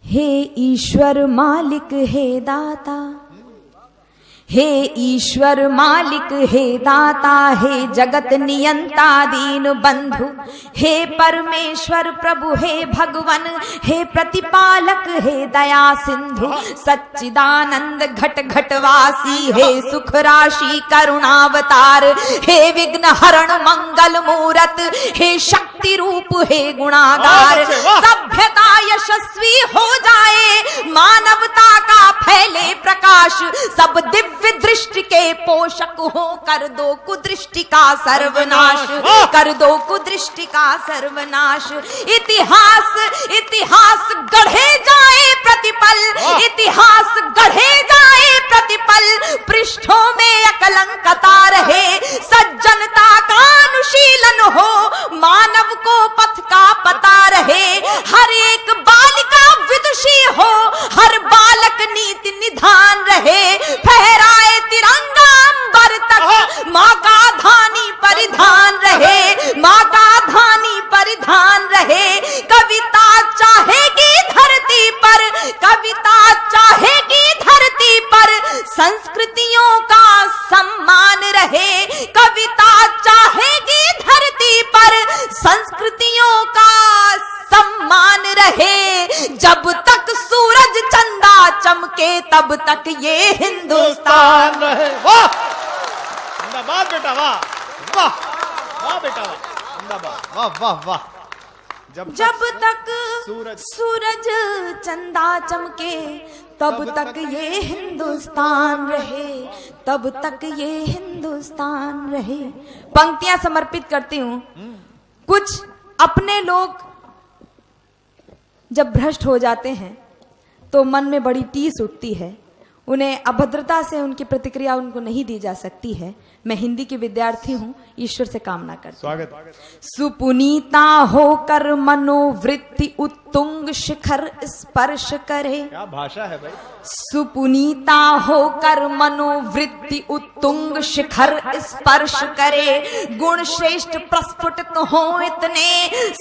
हे ईश्वर मालिक हे दाता, हे ईश्वर मालिक हे दाता, हे जगत नियंता दीन बंधु, हे परमेश्वर प्रभु हे भगवन, हे प्रतिपालक हे दया सिंधु, सच्चिदानंद घट घटवासी, हे सुख राशि करुणावतार, हे विघ्न हरण मंगल मूरत, हे शक्ति रूप हे गुणागार, सभ्यता यशस्वी हो जाए, मानवता का फैले प्रकाश, सब दिव्य दृष्टि के पोषक हो, कर दो कुदृष्टि का सर्वनाश, कर दो कुदृष्टि का सर्वनाश। इतिहास इतिहास गढ़े जाए प्रतिपल, इतिहास गढ़े जाए प्रतिपल, पृष्ठों में अकलंकता रहे, सज्जनता का अनुशीलन हो, मानव को पथ का पता रहे, हर एक बालिका विदुषी हो, हर बालक नीति निधान रहे, फहराए तिरंगा अंबर तक, माँ का धानी परिधान रहे, माँ का धानी परिधान रहे। कविता चाहेगी धरती पर, कविता चाहेगी धरती पर, संस्कृतियों का सम्मान रहे, कविता चाहेगी धरती पर, संस्कृतियों का सम्मान रहे। जब तक सूरज चंदा चमके तब तक ये हिंदुस्तान रहे। वाह जिंदाबाद बेटा, वाह वाह वाह बेटा, वाह जिंदाबाद, वाह वाह वाह। जब तक सूरज चंदा चमके तब तक ये हिंदुस्तान रहे, तब तक ये हिंदुस्तान रहे। पंक्तियां समर्पित करती हूँ। कुछ अपने लोग जब भ्रष्ट हो जाते हैं तो मन में बड़ी टीस उठती है, उन्हें अभद्रता से उनकी प्रतिक्रिया उनको नहीं दी जा सकती है। मैं हिंदी की विद्यार्थी हूँ, ईश्वर से कामना करती हूँ। स्वागत। सुपुनीता होकर मनोवृत्ति उत्तुंग शिखर स्पर्श करे। क्या भाषा है भाई। सुपुनीता होकर मनोवृत्ति उत्तुंग शिखर स्पर्श करे, गुण श्रेष्ठ प्रस्फुटित हो इतने,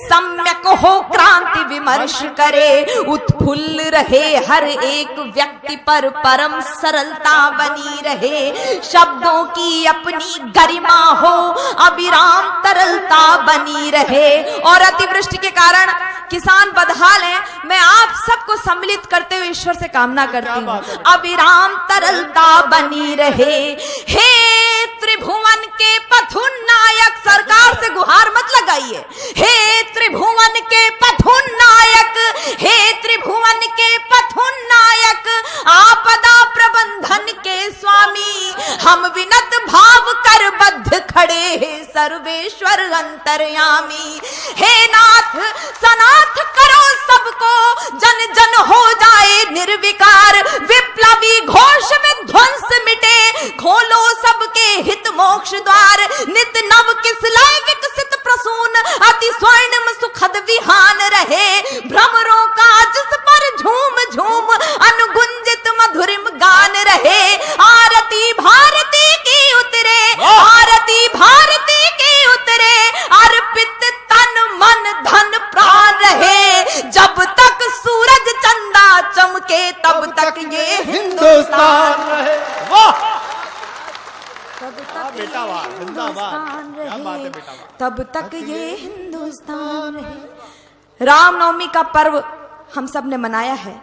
सम्यक हो क्रांति विमर्श करे, उत्फुल्ल रहे हर एक व्यक्ति पर परम सरलता बनी रहे, शब्दों की अपनी गरिमा हो अविराम तरलता बनी रहे। और अतिवृष्टि के कारण किसान बदहाल हैं, मैं आप सबको सम्मिलित करते हुए ईश्वर से कामना करती हूँ, अविराम तरलता बनी रहे। हे त्रिभुवन के पथुनायक, सरकार से गुहार मत लगाइए, हे त्रिभुवन के पथुनायक, हे त्रिभुवन के पथुनायक, आपदा प्रबंधन के स्वामी, हम विनत भाव कर बद्ध खड़े हैं सर्वेश्वर अंतर्यामी। हे नाथ सनाथ करो सबको, जन जन हो जाए निर्विकार, विप्लवी घोष में ध्वंस मिटे, खोलो सबके हित मोक्ष द्वार, नित नव किसलय विकसित प्रसून, अति स्वर्णिम सुखद विहान रहे, भ्रमरों का जिस पर झूम झूम अनुगुंजित मधुरिम गान रहे। आरती भारती की उतरे, आरती भारती की उतरे, अर्पित तन मन धन प्राण रहे, जब तक सूरज चंदा चमके तब तक ये हिंदुस्तान रहे। वाह तब तक बेटा, वाह जिंदाबाद, क्या बात है बेटा, तब तक ये हिंदुस्तान रहे। रामनवमी का पर्व हम सब ने मनाया है।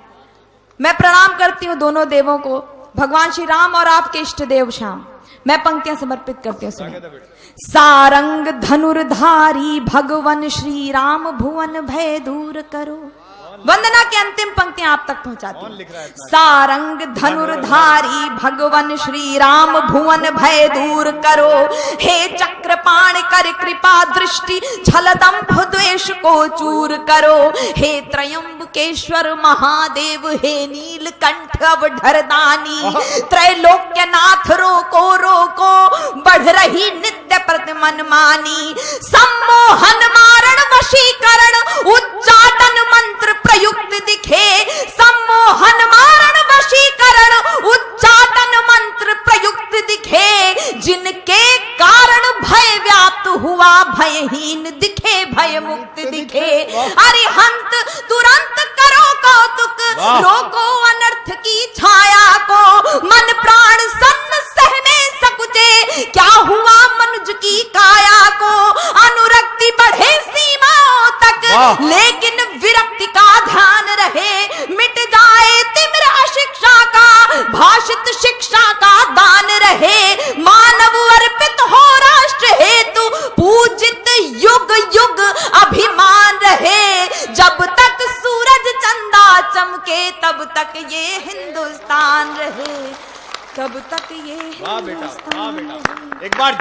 मैं प्रणाम करती हूँ दोनों देवों को, भगवान श्री राम और आपके इष्ट देव श्याम। मैं पंक्तियां समर्पित करती हूँ, सुनिए। सारंग धनुर्धारी भगवन श्री राम, भुवन भय दूर करो। वंदना की अंतिम पंक्तियां आप तक पहुंचाती हूं। सारंग धनुर्धारी भगवन श्री राम, भुवन भय दूर करो, हे चक्रपाण कर कृपा दृष्टि, छल दंभ द्वेष को चूर करो, हे त्रयंबकेश्वर महादेव, हे नीलकंठ अवधरदानी, त्रैलोक्यनाथ रोको रोको, बढ़ रही नित्य प्रतिमन मानी, सम्मोहन मारण वशीकरण, उच्चाटन मंत्र प्रयुक्त दिखे, सम्मोहन मारण वशीकरण, उच्चाटन मंत्र प्रयुक्त दिखे, जिनके कारण भय व्याप्त हुआ भयहीन दिखे, भय मुक्त दिखे। वाह। रोको अनर्थ की छाया को, मन प्राण सन्न सहने सकुचे, क्या हुआ मनुज की काया को, अनुरक्ति बढ़े सीमाओं तक, वाह। लेकिन विरक्ति का ध्यान रहे, मिट जाए तिमिर अशिक्षा का, भाषित शिक्षा का दान रहे, मानव अर्पित हो राष्ट्र हेतु, पूजित युग युग अभिमान रहे, जब तक सूरज चंदा चमके तब तक ये हिंदुस्तान रहे, तब तक ये वाह बेटा, वाह हिंदुस्तान बेटा, रहे। एक बार